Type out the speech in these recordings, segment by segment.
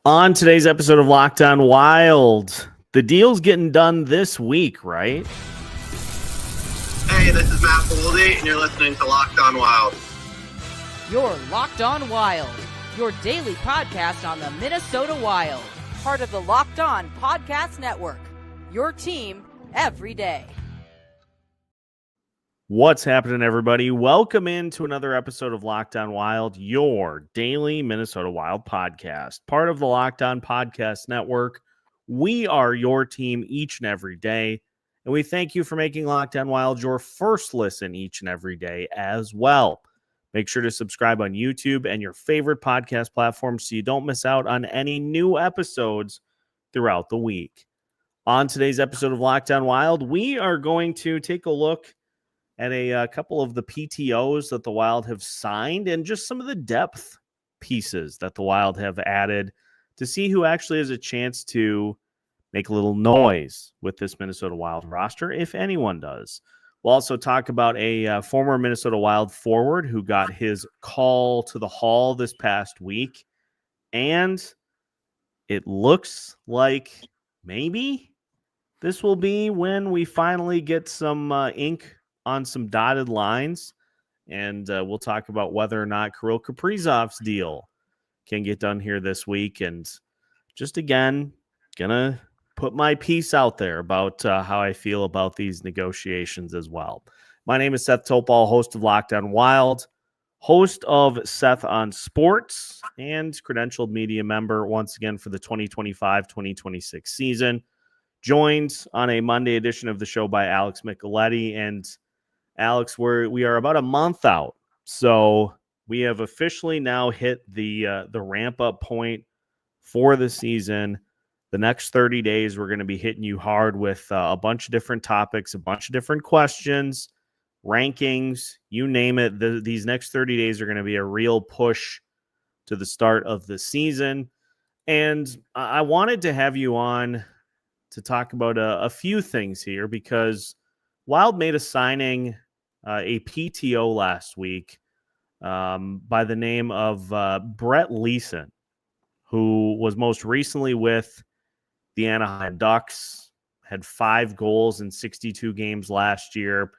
On today's episode of Locked On Wild, the deal's getting done this week, right? Hey, this is Matt Boldy, and you're listening to Locked On Wild. You're Locked On Wild, your daily podcast on the Minnesota Wild, part of the Locked On Podcast Network, your team every day. What's happening, everybody? Welcome into another episode of Locked On Wild, your daily Minnesota Wild podcast, part of the Locked On Podcast Network. We are your team each and every day, and we thank you for making Locked On Wild your first listen each and every day as well. Make sure to subscribe on YouTube and your favorite podcast platform so you don't miss out on any new episodes throughout the week. On today's episode of Locked On Wild, we are going to take a look at a couple of the PTOs that the Wild have signed and just some of the depth pieces that the Wild have added to see who actually has a chance to make a little noise with this Minnesota Wild roster, if anyone does. We'll also talk about a former Minnesota Wild forward who got his call to the Hall this past week, and it looks like maybe this will be when we finally get some ink on some dotted lines, and we'll talk about whether or not Kirill Kaprizov's deal can get done here this week. And just again, gonna put my piece out there about how I feel about these negotiations as well. My name is Seth Toupal, host of Locked On Wild, host of Seth on Sports, and credentialed media member once again for the 2025-2026 season. Joined on a Monday edition of the show by Alex Micheletti. And Alex, we are about a month out, so we have officially now hit the ramp up point for the season. The next 30 days, we're going to be hitting you hard with a bunch of different topics, a bunch of different questions, rankings, you name it. These next 30 days are going to be a real push to the start of the season, and I wanted to have you on to talk about a few things here because Wild made a signing, a PTO last week by the name of Brett Leason, who was most recently with the Anaheim Ducks, had 5 goals in 62 games last year.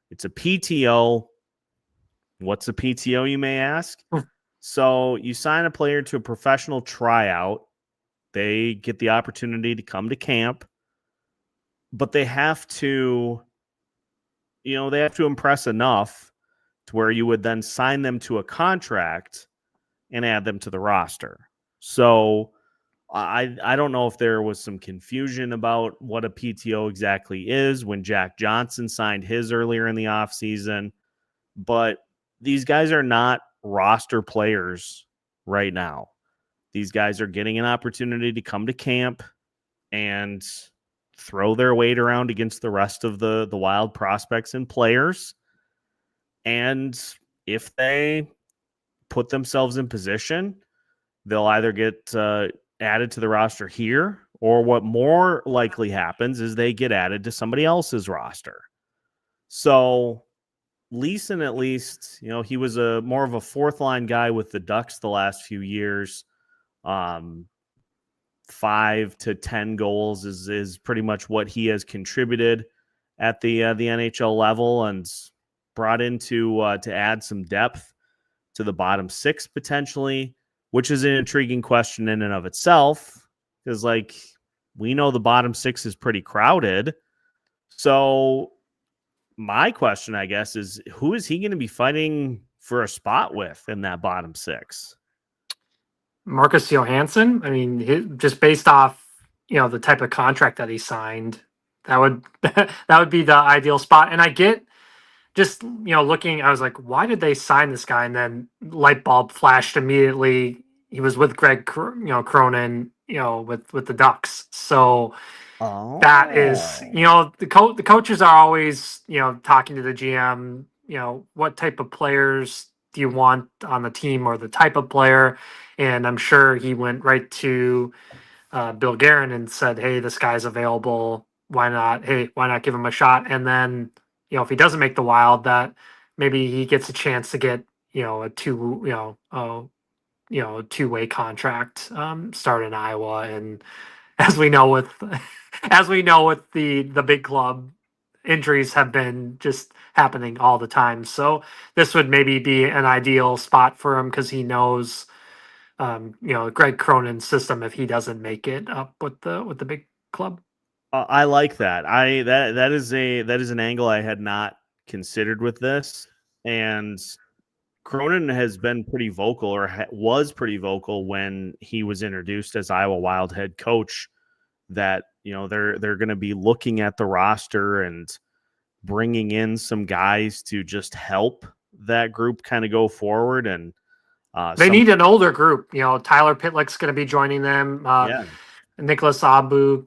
It's a PTO. What's a PTO, you may ask? So you sign a player to a professional tryout. They get the opportunity to come to camp, but they have to impress enough to where you would then sign them to a contract and add them to the roster. So I don't know if there was some confusion about what a PTO exactly is when Jack Johnson signed his earlier in the offseason, but these guys are not roster players right now. These guys are getting an opportunity to come to camp and throw their weight around against the rest of the Wild prospects and players. And if they put themselves in position, they'll either get added to the roster here, or what more likely happens is they get added to somebody else's roster. So Leason, at least, he was more of a fourth line guy with the Ducks the last few years. 5 to 10 goals is pretty much what he has contributed at the NHL level, and brought in to add some depth to the bottom 6 potentially, which is an intriguing question in and of itself, because we know the bottom 6 is pretty crowded. So my question, I guess, is who is he going to be fighting for a spot with in that bottom 6? Marcus Johansson. I mean, just based off, the type of contract that he signed, that would be the ideal spot. And I get just, looking, I was like, why did they sign this guy? And then light bulb flashed immediately. He was with Greg, Cronin, with the Ducks. So that is, the coaches are always, talking to the GM, what type of players do you want on the team, or the type of player. And I'm sure he went right to Bill Guerin and said, hey, this guy's available. Why not? Hey, why not give him a shot? And then, if he doesn't make the Wild, that maybe he gets a chance to get, a 2-way contract start in Iowa. And as we know with the big club, injuries have been just happening all the time. So this would maybe be an ideal spot for him because he knows Greg Cronin's system if he doesn't make it up with the big club. I like that. That is an angle I had not considered with this, and Cronin has been pretty vocal, or was pretty vocal when he was introduced as Iowa Wild head coach, that they're going to be looking at the roster and bringing in some guys to just help that group kind of go forward. And they need an older group. Tyler Pitlick's going to be joining them. Nicholas Cabell,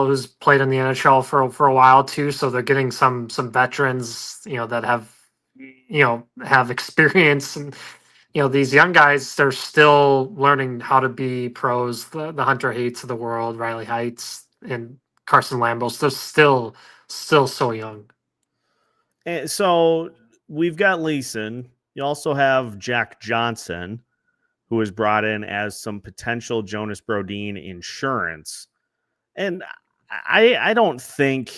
who's played in the NHL for a while too. So they're getting some veterans, that have experience. And these young guys, they're still learning how to be pros. The Hunter Hates of the world, Riley Heights, and Carson Lambos, they're still so young. And so we've got Leason. You also have Jack Johnson, who was brought in as some potential Jonas Brodin insurance. And I don't think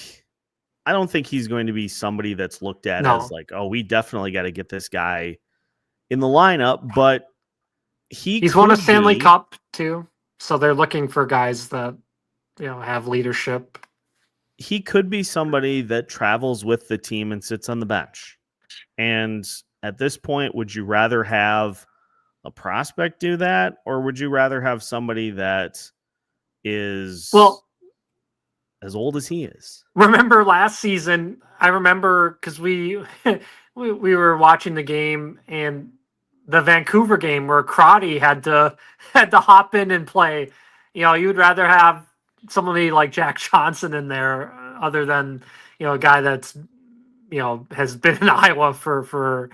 he's going to be somebody that's looked at as like, oh, we definitely got to get this guy in the lineup. But he's won a Stanley Cup too. So they're looking for guys that, have leadership. He could be somebody that travels with the team and sits on the bench. And at this point, would you rather have a prospect do that, or would you rather have somebody that is as old as he is? Remember last season? I remember because we were watching the game, and the Vancouver game where Crotty had to hop in and play. You would rather have somebody like Jack Johnson in there, other than a guy that's has been in Iowa for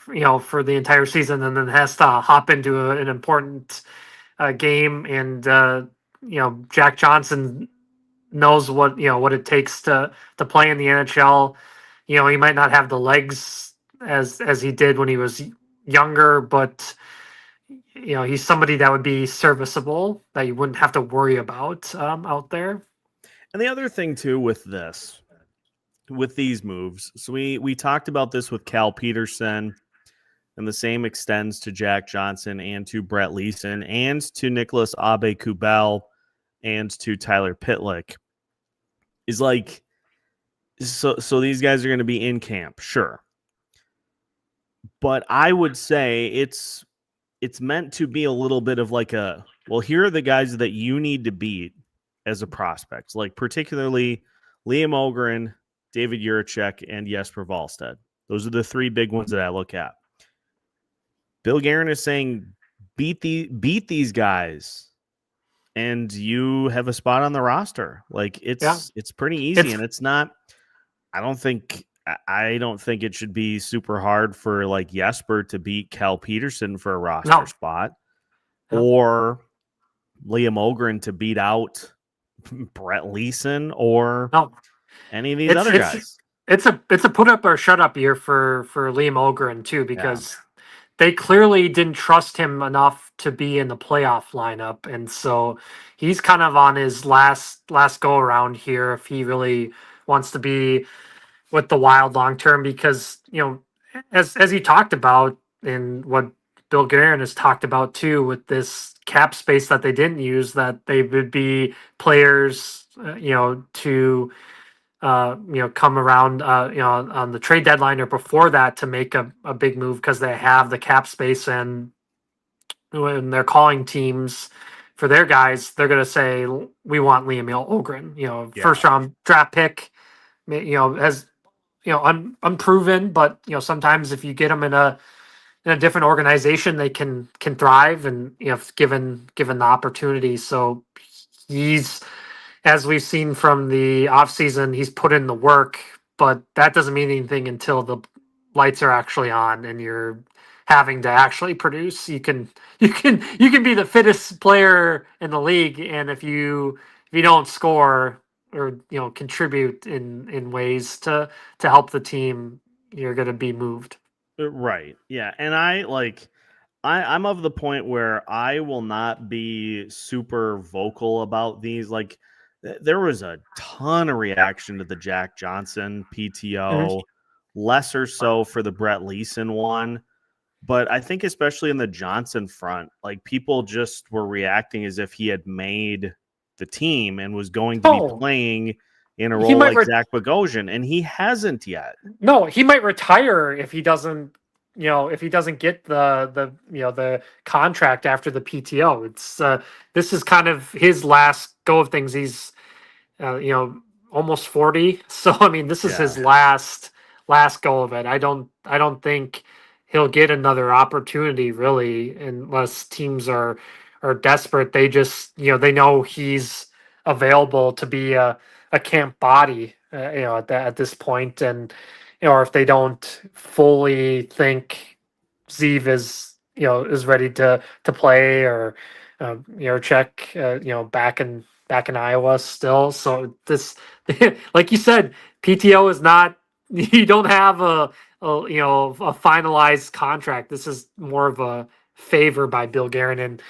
the entire season, and then has to hop into an important game. And Jack Johnson knows what it takes to play in the NHL. He might not have the legs as he did when he was younger, but he's somebody that would be serviceable, that you wouldn't have to worry about out there. And the other thing too with these moves, so we talked about this with Cal Peterson, and the same extends to Jack Johnson and to Brett Leason and to Nicholas Aube-Kubel and to Tyler Pitlick, is like, so these guys are going to be in camp, sure. But I would say it's meant to be a little bit of like here are the guys that you need to beat as a prospect, like particularly Liam Ohgren, David Juracek, and Jesper Wallstedt. Those are the three big ones that I look at. Bill Guerin is saying beat these guys, and you have a spot on the roster. Like it's pretty easy, and it's not. I don't think it should be super hard for like Jesper to beat Cal Peterson for a roster spot, or Liam Ohgren to beat out Brett Leason or any of these other guys. It's a put up or shut up year for Liam Ohgren too, because they clearly didn't trust him enough to be in the playoff lineup, and so he's kind of on his last go around here if he really wants to be with the Wild long term, because as he talked about, and what Bill Guerin has talked about too, with this cap space that they didn't use, that they would be players to come around on the trade deadline or before that to make a big move, because they have the cap space. And when they're calling teams for their guys, they're going to say, we want Liam Ohgren, first round draft pick, has unproven, but sometimes if you get them in a different organization, they can thrive, and if given the opportunity. So he's, as we've seen from the offseason, he's put in the work, but that doesn't mean anything until the lights are actually on and you're having to actually produce. You can be the fittest player in the league, and if you don't score or contribute in ways to help the team, you're going to be moved. Right. Yeah. And I'm of the point where I will not be super vocal about these. Like, there was a ton of reaction to the Jack Johnson PTO, lesser so for the Brett Leason one. But I think especially in the Johnson front, like people just were reacting as if he had made the team and was going to be playing in a role like Zach Bogosian, and he hasn't yet. No, he might retire if he doesn't, if he doesn't get the contract after the PTO. It's this is kind of his last go of things. He's almost 40, so I mean this is his last go of it. I don't think he'll get another opportunity really unless teams are desperate. They just they know he's available to be a camp body at this point, and or if they don't fully think Zeev is ready to play, or check back in Iowa still. So this like you said, PTO is not, you don't have a finalized contract. This is more of a favor by Bill Guerin, and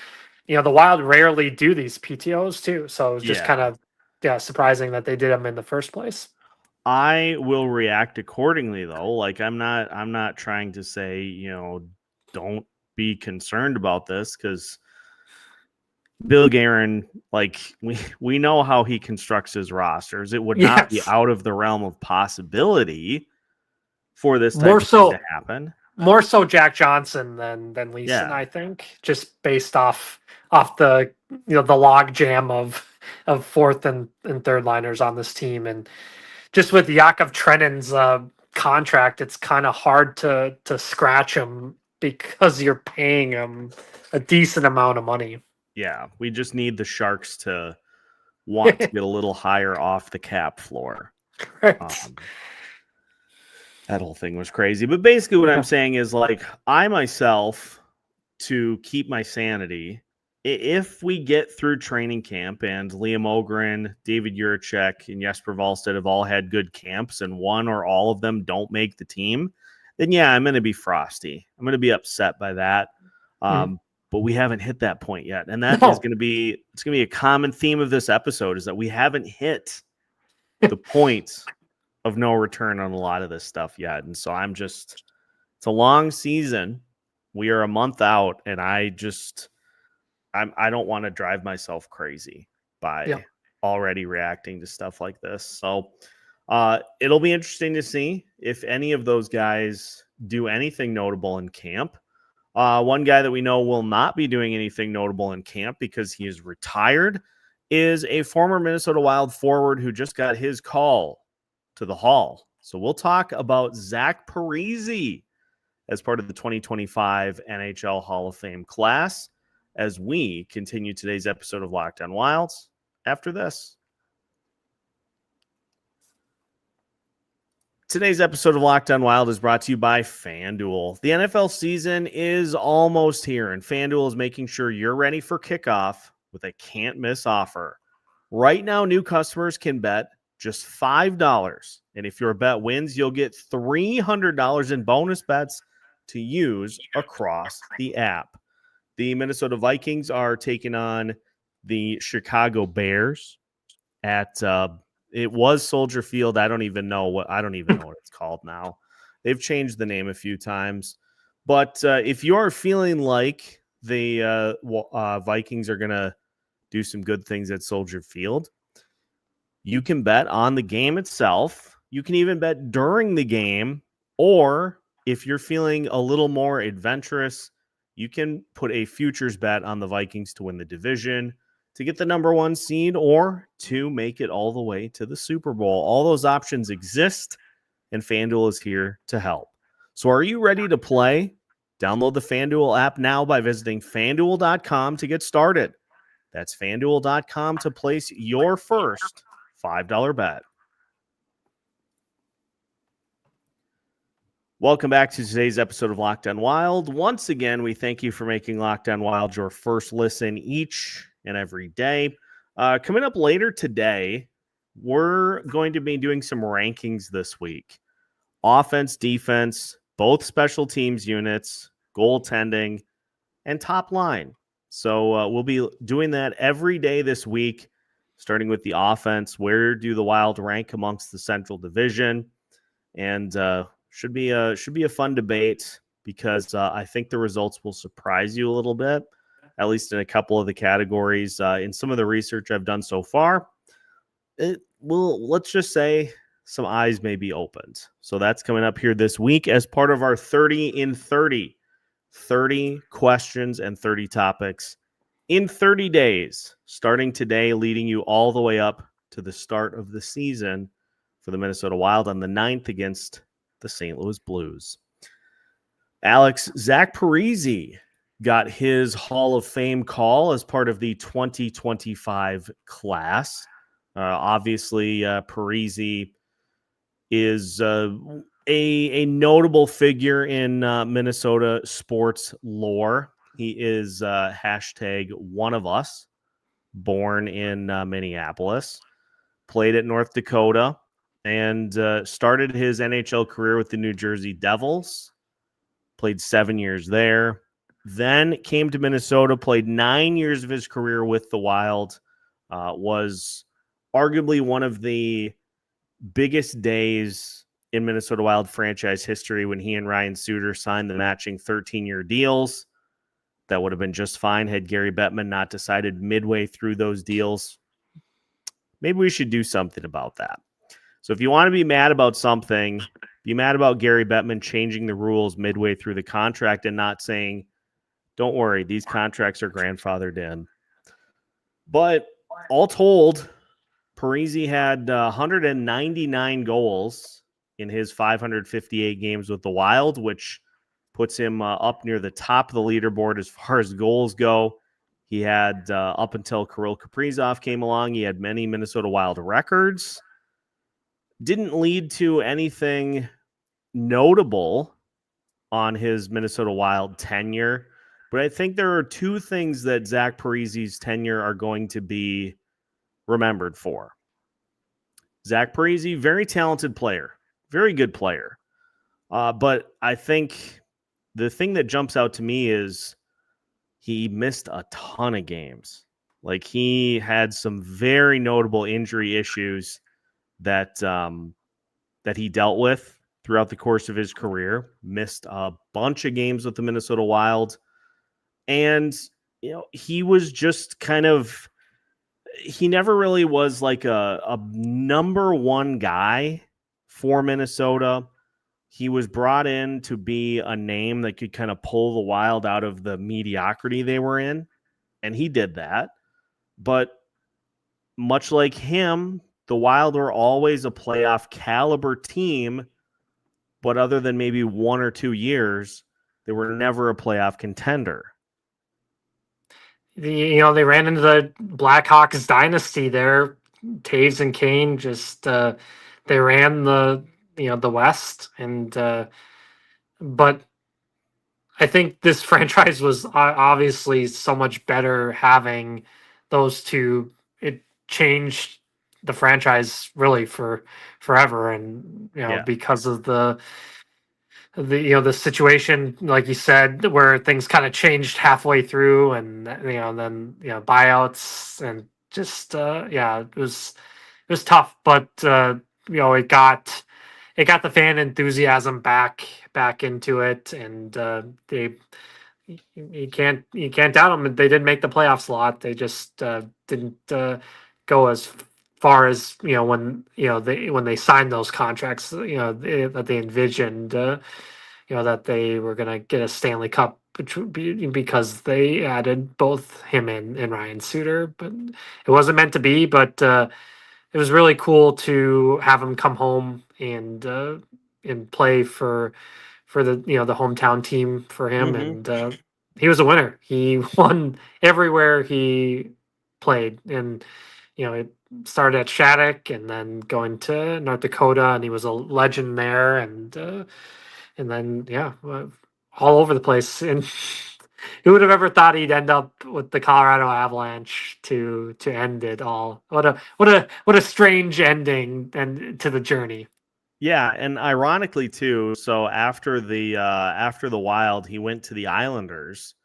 the Wild rarely do these PTOs too. So it was just kind of surprising that they did them in the first place. I will react accordingly though. Like I'm not trying to say, don't be concerned about this, because Bill Guerin, like we know how he constructs his rosters. It would not be out of the realm of possibility for this type of thing to happen. More so Jack Johnson than Leason, I think, just based off the the log jam of fourth and third liners on this team, and just with Yakov Trennin's contract, it's kind of hard to scratch him because you're paying him a decent amount of money. Yeah, we just need the Sharks to want to get a little higher off the cap floor. Right. That whole thing was crazy. But basically what I'm saying is, like, I myself, to keep my sanity, if we get through training camp and Liam Ohgren, David Jiricek, and Jesper Wallstedt have all had good camps and one or all of them don't make the team, then I'm going to be frosty. I'm going to be upset by that. But we haven't hit that point yet. And that is going to be, it's going to be a common theme of this episode, is that we haven't hit the point of no return on a lot of this stuff yet. And so it's a long season. We are a month out, and I don't want to drive myself crazy by already reacting to stuff like this. So it'll be interesting to see if any of those guys do anything notable in camp. One guy that we know will not be doing anything notable in camp because he is retired is a former Minnesota Wild forward who just got his call to the Hall. So we'll talk about Zach Parise as part of the 2025 NHL Hall of Fame class as we continue today's episode of Locked On Wilds after this. Today's episode of Locked On Wild is brought to you by FanDuel. The NFL season is almost here, and FanDuel is making sure you're ready for kickoff with a can't-miss offer. Right now, new customers can bet just $5, and if your bet wins, you'll get $300 in bonus bets to use across the app. The Minnesota Vikings are taking on the Chicago Bears at it was Soldier Field. I don't even know what it's called now. They've changed the name a few times. But if you're feeling like the Vikings are going to do some good things at Soldier Field, you can bet on the game itself. You can even bet during the game. Or if you're feeling a little more adventurous, you can put a futures bet on the Vikings to win the division, to get the number 1 seed, or to make it all the way to the Super Bowl. All those options exist, and FanDuel is here to help. So are you ready to play? Download the FanDuel app now by visiting FanDuel.com to get started. That's FanDuel.com to place your first $5 bet. Welcome back to today's episode of Locked On Wild. Once again, we thank you for making Locked On Wild your first listen each and every day. Coming up later today, we're going to be doing some rankings this week. Offense, defense, both special teams units, goaltending, and top line. So we'll be doing that every day this week, starting with the offense. Where do the Wild rank amongst the Central Division? And should be a fun debate because I think the results will surprise you a little bit, at least in a couple of the categories. In some of the research I've done so far, let's just say some eyes may be opened. So that's coming up here this week as part of our 30 in 30. 30 questions and 30 topics in 30 days, starting today, leading you all the way up to the start of the season for the Minnesota Wild on the 9th against the St. Louis Blues. Alex, Zach Parise got his Hall of Fame call as part of the 2025 class. Obviously, Parise is a notable figure in Minnesota sports lore. He is hashtag one of us, born in Minneapolis, played at North Dakota, and started his NHL career with the New Jersey Devils, played 7 years there, then came to Minnesota, played 9 years of his career with the Wild, was arguably one of the biggest days in Minnesota Wild franchise history when he and Ryan Suter signed the matching 13-year deals. That would have been just fine had Gary Bettman not decided midway through those deals. Maybe we should do something about that. So if you want to be mad about something, be mad about Gary Bettman changing the rules midway through the contract and not saying, don't worry, these contracts are grandfathered in. But all told, Parise had 199 goals in his 558 games with the Wild, which puts him up near the top of the leaderboard as far as goals go. He had, up until Kirill Kaprizov came along, he had many Minnesota Wild records. Didn't lead to anything notable on his Minnesota Wild tenure, but I think there are two things that Zach Parise's tenure are going to be remembered for. Zach Parise, very talented player, very good player. But I think the thing that jumps out to me is he missed a ton of games. Like, he had some very notable injury issues that he dealt with throughout the course of his career. Missed a bunch of games with the Minnesota Wild. And, he was just kind of, he never really was like a number one guy for Minnesota. He was brought in to be a name that could kind of pull the Wild out of the mediocrity they were in, and he did that. But much like him, the Wild were always a playoff caliber team, but other than maybe 1 or 2 years, they were never a playoff contender. They ran into the Blackhawks dynasty there. Taves and Kane just they ran the West, and but I think this franchise was obviously so much better having those two. It changed the franchise really for forever, and because of the situation, like you said, where things kind of changed halfway through, and then buyouts, and just it was tough, but it got the fan enthusiasm back into it, and you can't doubt them. They didn't make the playoffs a lot. They just didn't go as far as when they signed those contracts, that they envisioned, that they were going to get a Stanley Cup because they added both him and Ryan Suter. But it wasn't meant to be. But it was really cool to have him come home and play for the the hometown team for him, and he was a winner. He won everywhere he played, and it started at Shattuck and then going to North Dakota, and he was a legend there, and then all over the place. And who would have ever thought he'd end up with the Colorado Avalanche to end it all? What a strange ending and to the journey. Yeah, and ironically too, so after the Wild, he went to the Islanders,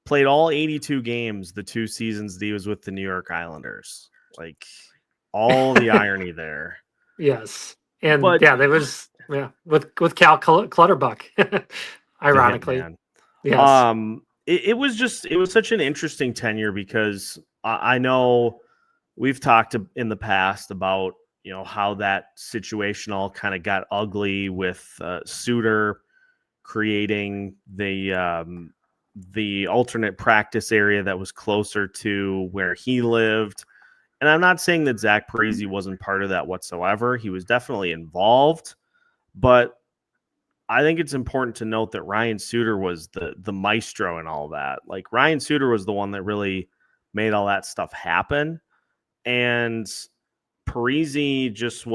played all 82 games the 2 seasons that he was with the New York Islanders. Like, all the irony there. Yes. And But there was with Cal Clutterbuck, ironically. Man. Yes. It was such an interesting tenure because I know we've talked in the past about, how that situation all kind of got ugly with Suter creating the alternate practice area that was closer to where he lived. And I'm not saying that Zach Parise wasn't part of that whatsoever. He was definitely involved, but I think it's important to note that Ryan Suter was the maestro in all that. Like, Ryan Suter was the one that really made all that stuff happen. And Parise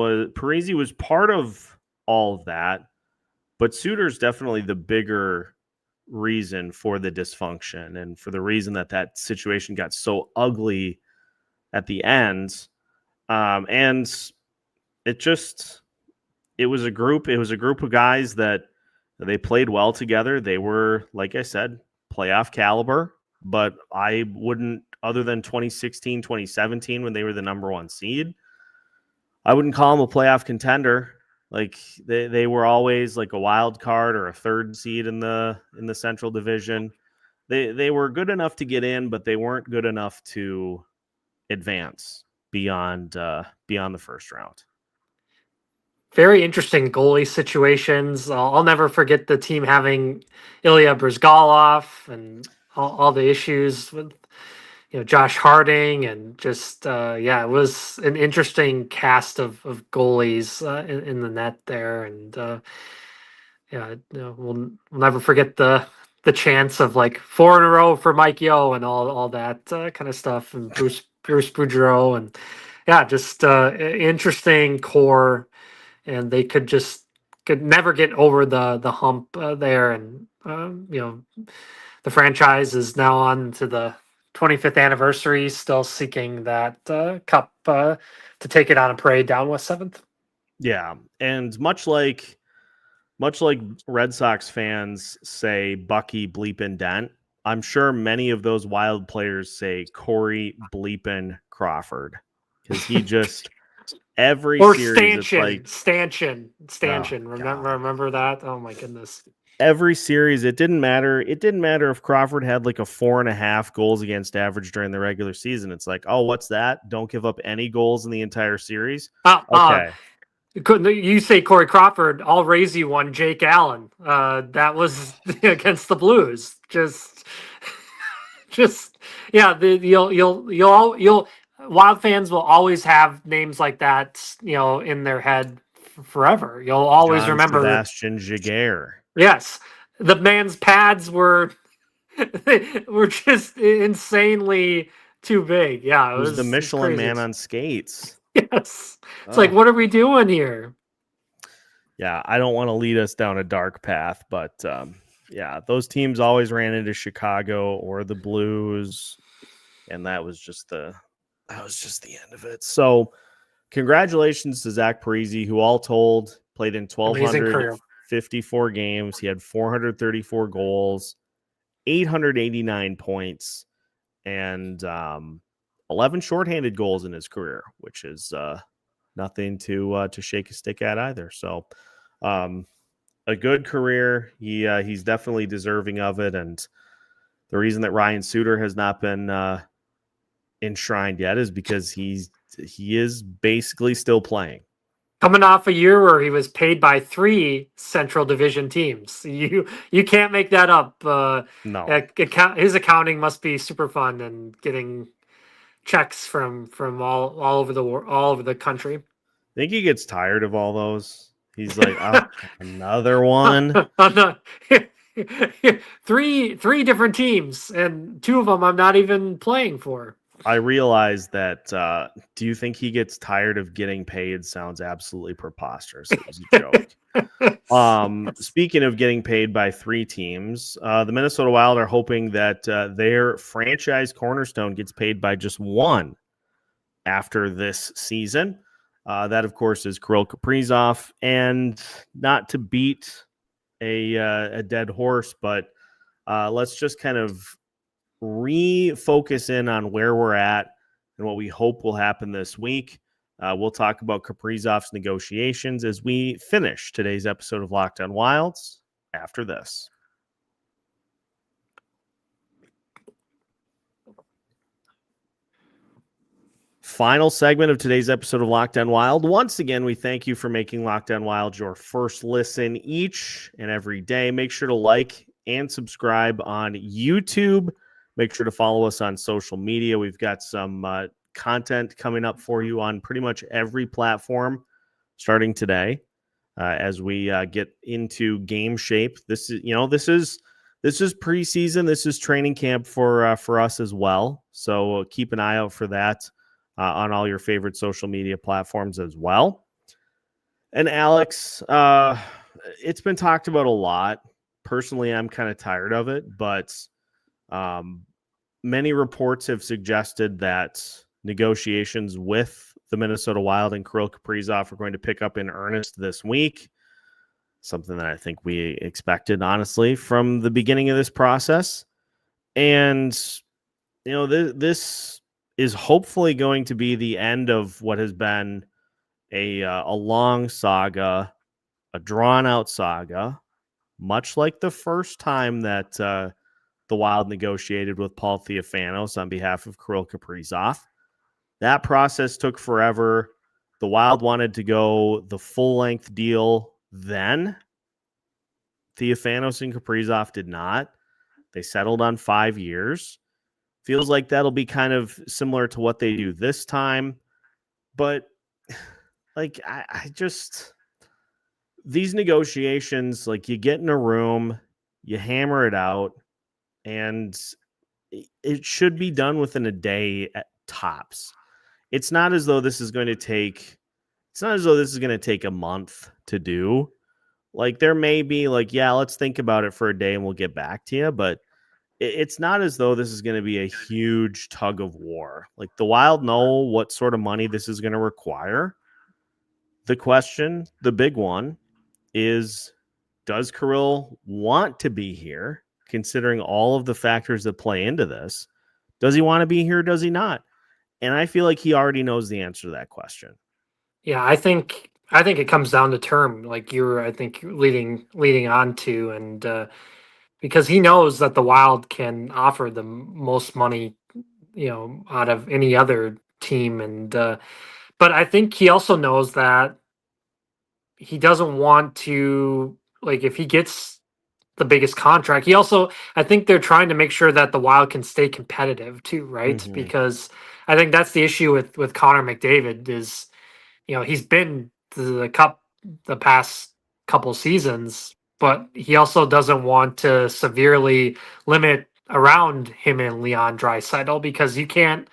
was part of all of that, but Suter's definitely the bigger reason for the dysfunction and for the reason that situation got so ugly at the end. And it was a group of guys that they played well together. They were, like I said, playoff caliber, but I wouldn't, other than 2016, 2017, when they were the number 1 seed, I wouldn't call them a playoff contender. Like, they were always like a wild card or a 3rd seed in the Central Division. They were good enough to get in, but they weren't good enough to advance beyond the first round. Very interesting goalie situations. I'll never forget the team having Ilya Bryzgalov and all the issues with Josh Harding, and just it was an interesting cast of goalies in the net there. And we'll never forget the chance of like 4 in a row for Mike Yeo and all that kind of stuff, and Bruce Boudreau, and just interesting core. And they could never get over the hump there. And the franchise is now on to the 25th anniversary, still seeking that cup to take it on a parade down West 7th. Yeah, and much like Red Sox fans say Bucky bleepin' Dent, I'm sure many of those Wild players say Corey bleepin' Crawford, because he just every or series Stanchion. Oh, remember that? Oh my goodness. Every series, it didn't matter. It didn't matter if Crawford had like a 4.5 goals against average during the regular season. It's like, oh, what's that? Don't give up any goals in the entire series. Okay. You say Corey Crawford, I'll raise you one, Jake Allen. That was against the Blues. You'll Wild fans will always have names like that, in their head forever. You'll always remember Sebastian Jaguar. Yes, the man's pads were just insanely too big. Yeah, It was the Michelin Man on skates. Yes, it's like, what are we doing here? Yeah, I don't want to lead us down a dark path, but those teams always ran into Chicago or the Blues, and that was just the end of it. So, congratulations to Zach Parise, who all told played in 1,254 games. He had 434 goals, 889 points, and 11 shorthanded goals in his career, which is nothing to shake a stick at either. So, a good career. He's definitely deserving of it. And the reason that Ryan Suter has not been enshrined yet is because he is basically still playing. Coming off a year where he was paid by 3 Central Division teams. You can't make that up. No. His accounting must be super fun, and getting checks from all over the country. I think he gets tired of all those. He's like, oh, another one. Three different teams, and 2 of them I'm not even playing for. I realize that. Do you think he gets tired of getting paid? Sounds absolutely preposterous. It was a joke. Speaking of getting paid by 3 teams, the Minnesota Wild are hoping that their franchise cornerstone gets paid by just 1 after this season. That, of course, is Kirill Kaprizov. And not to beat a dead horse, but let's just kind of refocus in on where we're at and what we hope will happen this week. We'll talk about Kaprizov's negotiations as we finish today's episode of Locked On Wilds after this. Final segment of today's episode of Locked On Wild. Once again, we thank you for making Locked On Wild your first listen each and every day. Make sure to like and subscribe on YouTube. Make sure to follow us on social media. We've got some content coming up for you on pretty much every platform starting today as we get into game shape. This is preseason. This is training camp for us as well. So keep an eye out for that on all your favorite social media platforms as well. And Alex, it's been talked about a lot. Personally, I'm kind of tired of it, but many reports have suggested that negotiations with the Minnesota Wild and Kirill Kaprizov are going to pick up in earnest this week. Something that I think we expected, honestly, from the beginning of this process. And, this is hopefully going to be the end of what has been a long saga, a drawn-out saga, much like the first time that the Wild negotiated with Paul Theofanos on behalf of Kirill Kaprizov. That process took forever. The Wild wanted to go the full-length deal then. Theofanos and Kaprizov did not. They settled on 5 years. Feels like that'll be kind of similar to what they do this time. But, I just... These negotiations, you get in a room, you hammer it out, and it should be done within a day at tops. It's not as though this is going to take a month to do. There may be let's think about it for a day and we'll get back to you. But it's not as though this is going to be a huge tug of war. The Wild know what sort of money this is going to require. The question, the big one, is does Kirill want to be here, considering all of the factors that play into this? Does he want to be here? Does he not? And I feel like he already knows the answer to that question. Yeah, I think it comes down to term, like you were, I think, leading on to, and because he knows that the Wild can offer the most money, out of any other team, and but I think he also knows that he doesn't want to, if he gets the biggest contract, I think they're trying to make sure that the Wild can stay competitive too, right? Mm-hmm. Because I think that's the issue with Connor McDavid is, he's been to the Cup the past couple seasons, but he also doesn't want to severely limit around him and Leon Draisaitl, because you can't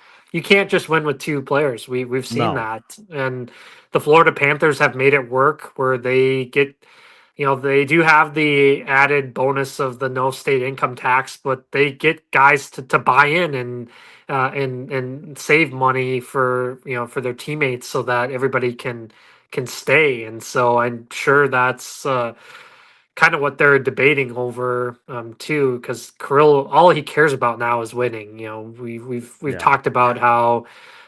just win with two players. We've seen that, and the Florida Panthers have made it work where they get, they do have the added bonus of the no state income tax, but they get guys to buy in and save money for for their teammates so that everybody can stay. And so I'm sure that's kind of what they're debating over too, because Kirill, all he cares about now is winning. We've talked about how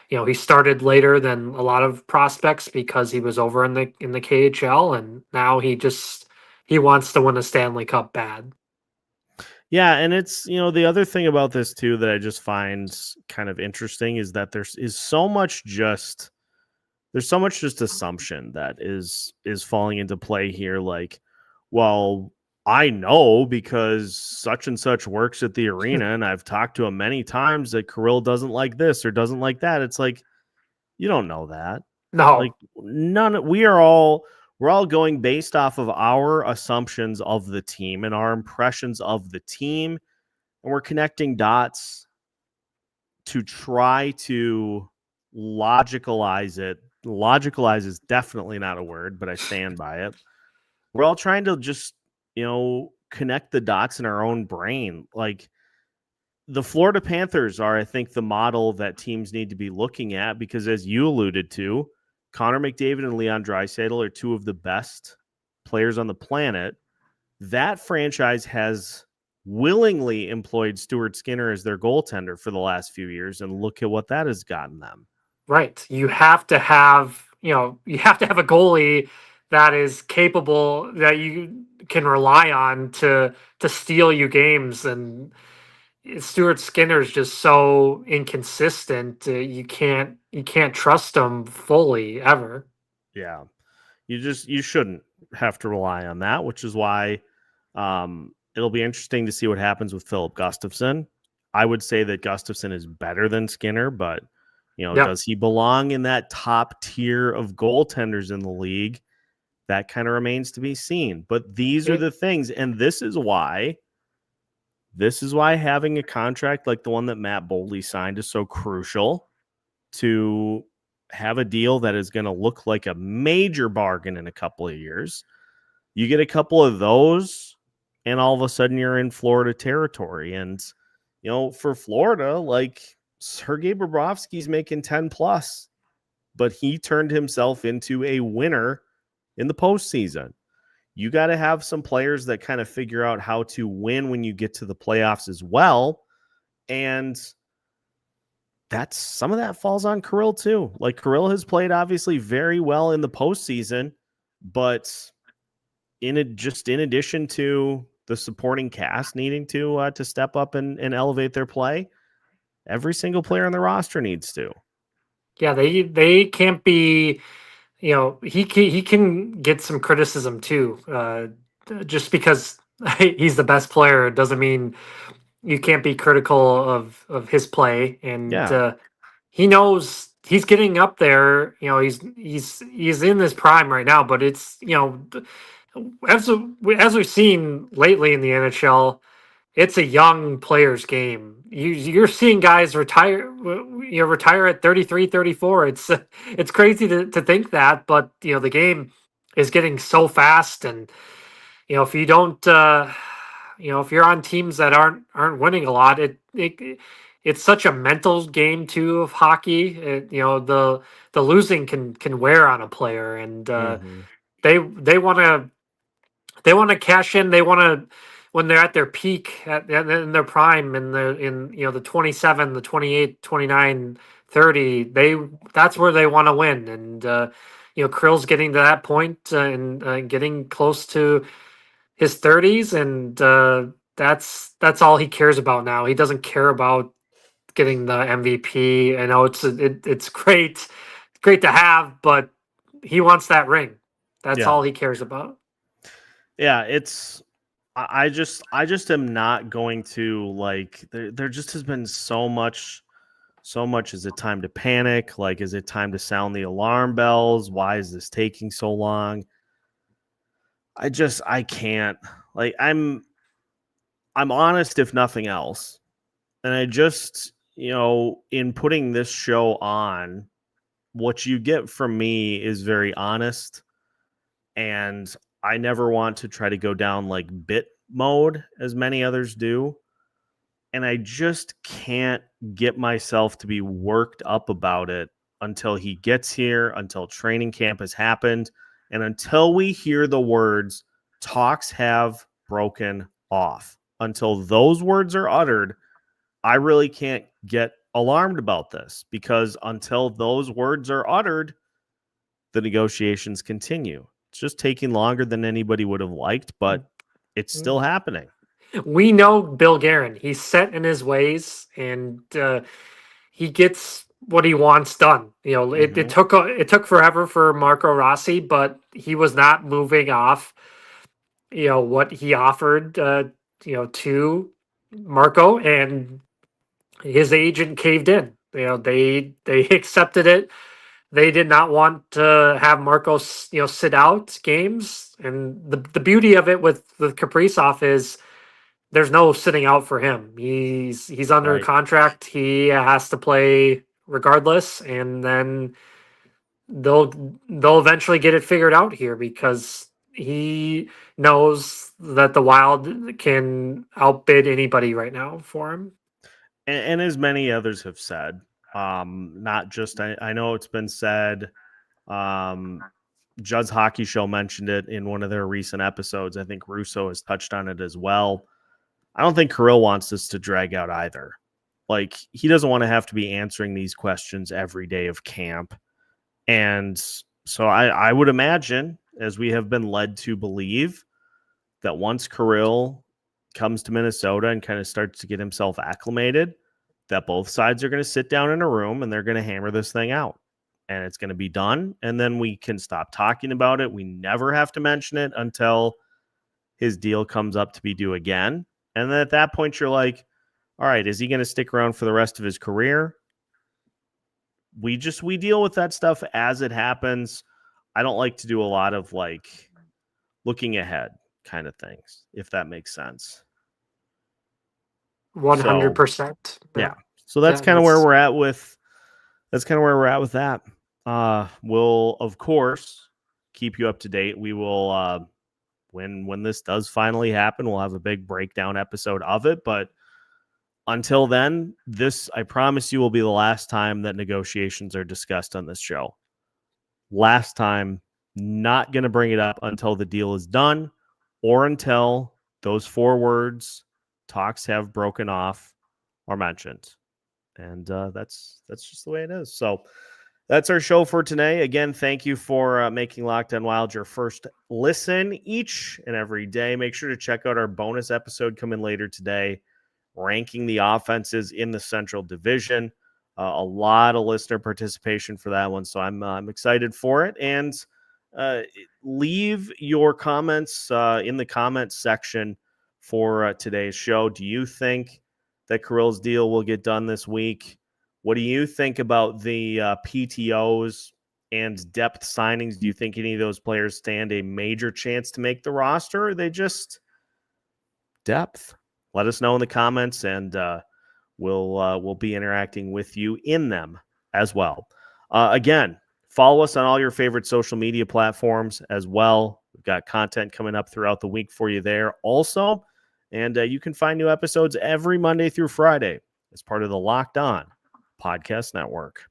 he started later than a lot of prospects because he was over in the KHL, and now he wants to win a Stanley Cup bad. Yeah, and it's the other thing about this too that I just find kind of interesting is that there's so much just assumption that is falling into play here. Well, I know because such and such works at the arena, and I've talked to him many times that Kirill doesn't like this or doesn't like that. It's you don't know that. No, we're all going based off of our assumptions of the team and our impressions of the team, and we're connecting dots to try to logicalize it. Logicalize is definitely not a word, but I stand by it. We're all trying to just, connect the dots in our own brain. The Florida Panthers are, I think, the model that teams need to be looking at, because as you alluded to, Connor McDavid and Leon Draisaitl are two of the best players on the planet. That franchise has willingly employed Stuart Skinner as their goaltender for the last few years, and look at what that has gotten them. Right. You have to have a goalie that is capable, that you can rely on to steal you games. And Stuart Skinner is just so inconsistent. You can't trust him fully ever. Yeah, you shouldn't have to rely on that, which is why it'll be interesting to see what happens with Philip Gustafsson. I would say that Gustafsson is better than Skinner, but does he belong in that top tier of goaltenders in the league? That kind of remains to be seen. But these are the things, and this is why having a contract like the one that Matt Boldy signed is so crucial, to have a deal that is going to look like a major bargain in a couple of years. You get a couple of those, and all of a sudden you're in Florida territory. And, for Florida, like Sergei Bobrovsky's making 10 plus, but he turned himself into a winner in the postseason. You got to have some players that kind of figure out how to win when you get to the playoffs as well. And some of that falls on Kirill too. Like, Kirill has played obviously very well in the postseason, but in addition to the supporting cast needing to step up and elevate their play, every single player on the roster needs to. Yeah, they can't be. He can get some criticism too. Just because he's the best player doesn't mean you can't be critical of his play. And he knows he's getting up there. He's in his prime right now. But it's as we've seen lately in the NHL, it's a young player's game. You're seeing guys retire at 33, 34. It's crazy to think that, but the game is getting so fast. And if you don't if you're on teams that aren't winning a lot, it's such a mental game too of hockey. The losing can wear on a player, and they want to cash in. They want to, when they're at their peak, in their prime, in the 27, the 28, 29, 30, that's where they want to win. And Kirill's getting to that point, and getting close to his 30s, and that's all he cares about now. He doesn't care about getting the MVP. I know it's great to have, but he wants that ring. That's all he cares about. Yeah, I just am not going to, like, there just has been so much. Is it time to panic? Like, is it time to sound the alarm bells? Why is this taking so long? I can't. Like, I'm honest, if nothing else. And I just, in putting this show on, what you get from me is very honest. And I never want to try to go down like bit mode as many others do. And I just can't get myself to be worked up about it until he gets here, until training camp has happened, and until we hear the words, talks have broken off. Until those words are uttered, I really can't get alarmed about this, because until those words are uttered, the negotiations continue. It's just taking longer than anybody would have liked, but it's still happening. We know Bill Guerin. He's set in his ways, and he gets what he wants done. It took forever for Marco Rossi, but he was not moving off what he offered to Marco, and his agent caved in. They accepted it. They did not want to have Marco sit out games, and the beauty of it with Kaprizov is there's no sitting out for him. He's under contract. He has to play regardless, and then they'll eventually get it figured out here, because he knows that the Wild can outbid anybody right now for him. And as many others have said, not just, I know it's been said, Judd's Hockey Show mentioned it in one of their recent episodes. I think Russo has touched on it as well. I don't think Kirill wants this to drag out either. Like, he doesn't want to have to be answering these questions every day of camp. And so I would imagine, as we have been led to believe, that once Kirill comes to Minnesota and kind of starts to get himself acclimated, that both sides are going to sit down in a room and they're going to hammer this thing out. And it's going to be done. And then we can stop talking about it. We never have to mention it until his deal comes up to be due again. And then at that point, you're like, all right, is he going to stick around for the rest of his career? We deal with that stuff as it happens. I don't like to do a lot of like looking ahead kind of things, if that makes sense. 100%. Yeah. So that's kind of where we're at with that. We'll of course keep you up to date. We will when this does finally happen, we'll have a big breakdown episode of it. But until then, this, I promise you, will be the last time that negotiations are discussed on this show. Last time, not going to bring it up until the deal is done or until those 4 words, talks have broken off, are mentioned. And that's just the way it is. So that's our show for today. Again, thank you for making Locked On Wild your first listen each and every day. Make sure to check out our bonus episode coming later today, ranking the offenses in the Central Division. A lot of listener participation for that one, so I'm excited for it. And leave your comments in the comments section for today's show. Do you think that Kirill's deal will get done this week? What do you think about the PTOs and depth signings? Do you think any of those players stand a major chance to make the roster, or are they just depth? Let us know in the comments, and we'll be interacting with you in them as well. Again, follow us on all your favorite social media platforms as well. We've got content coming up throughout the week for you there also. And you can find new episodes every Monday through Friday as part of the Locked On Podcast Network.